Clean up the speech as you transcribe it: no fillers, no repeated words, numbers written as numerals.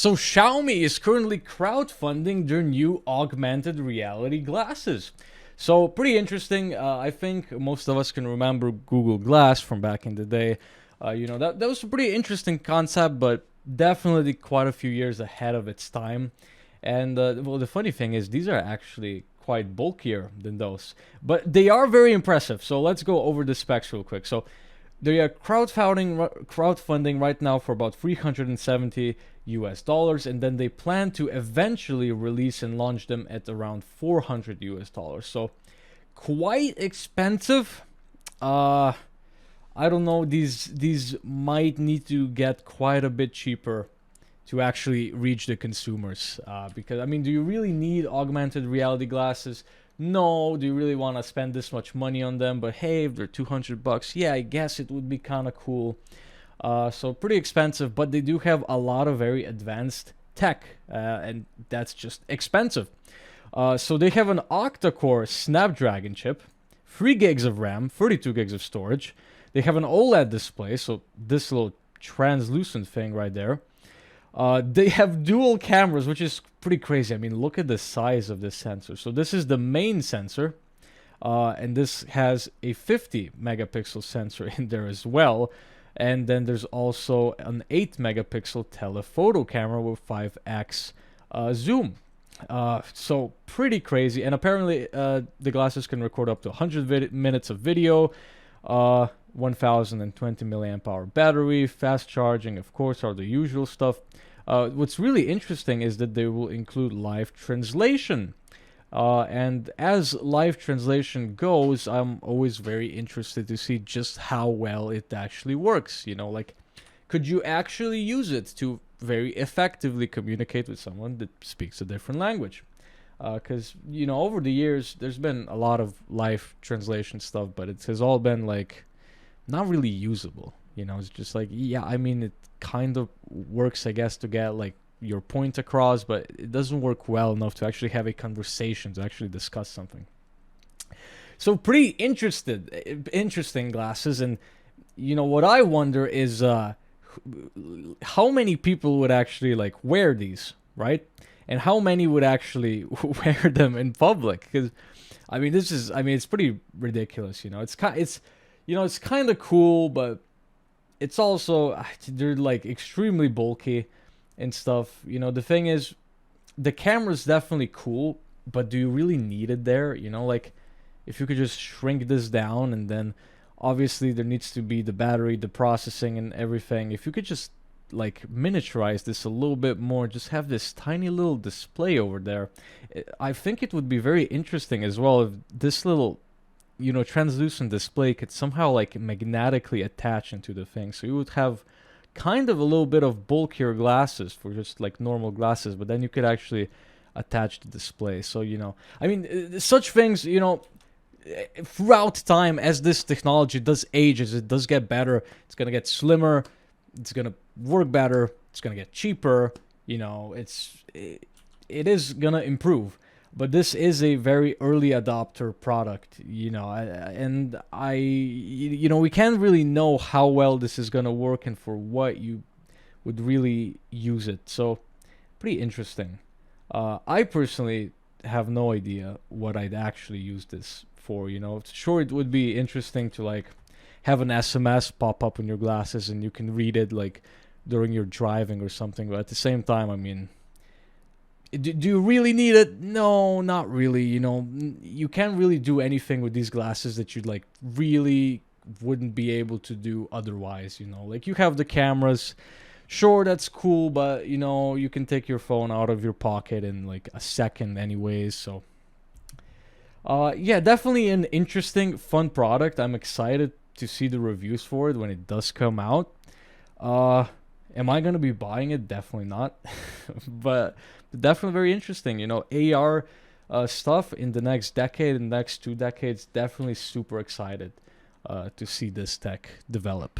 So Xiaomi is currently crowdfunding their new augmented reality glasses. So pretty interesting. I think most of us can remember Google Glass from back in the day. That was a pretty interesting concept, but definitely quite a few years ahead of its time. And well, the funny thing is, these are actually quite bulkier than those, but they are very impressive. So let's go over the specs real quick. So they are crowdfunding right now for about 370 US dollars, and then they plan to eventually release and launch them at around 400 US dollars. So quite expensive. I don't know. These might need to get quite a bit cheaper to actually reach the consumers. Because I mean, do you really need augmented reality glasses? No. Do you really want to spend this much money on them? But hey, if they're 200 bucks, yeah, I guess it would be kind of cool. So pretty expensive, but they do have a lot of very advanced tech, and that's just expensive. So they have an octa-core Snapdragon chip, 3 gigs of RAM, 32 gigs of storage. They have an OLED display, so this little translucent thing right there. They have dual cameras, which is pretty crazy. I mean, look at the size of this sensor. So this is the main sensor, and this has a 50 megapixel sensor in there as well. And then there's also an 8 megapixel telephoto camera with 5x zoom. So pretty crazy. And apparently the glasses can record up to 100 minutes of video, 1020 milliamp hour battery, fast charging, of course, are the usual stuff. What's really interesting is that they will include live translation. And as live translation goes, I'm always very interested to see just how well it actually works. Like, could you actually use it to very effectively communicate with someone that speaks a different language? Because, over the years, there's been a lot of live translation stuff, but it has all been, like, not really usable. It's just like, yeah, I mean, it kind of works, I guess, to get, like, your point across, but it doesn't work well enough to actually have a conversation, to actually discuss something. So pretty interesting glasses. And what I wonder is how many people would actually like wear these, right? And how many would actually wear them in public? Because it's pretty ridiculous. It's kind of cool, but it's also, they're like extremely bulky and stuff. The thing is, the camera's definitely cool, but do you really need it there? Like, if you could just shrink this down, and then obviously there needs to be the battery, the processing, and everything. If you could just like miniaturize this a little bit more, just have this tiny little display over there, I think it would be very interesting as well if this little translucent display could somehow like magnetically attach into the thing, so you would have kind of a little bit of bulkier glasses for just like normal glasses, but then you could actually attach the display. So such things, throughout time, as this technology does age, as it does get better, it's gonna get slimmer, it's gonna work better, it's gonna get cheaper. It is gonna improve. But this is a very early adopter product, and we can't really know how well this is going to work and for what you would really use it. So, pretty interesting. I personally have no idea what I'd actually use this for, Sure, it would be interesting to, like, have an SMS pop up on your glasses and you can read it, like, during your driving or something. But at the same time, I mean, do you really need it? No, not really. You can't really do anything with these glasses that you like really wouldn't be able to do otherwise. Like, you have the cameras. Sure, that's cool, but you can take your phone out of your pocket in like a second anyways. So yeah, definitely an interesting, fun product. I'm excited to see the reviews for it when it does come out. Am I going to be buying it? Definitely not. But definitely very interesting. AR stuff in the next decade, in the next 2 decades, definitely super excited to see this tech develop.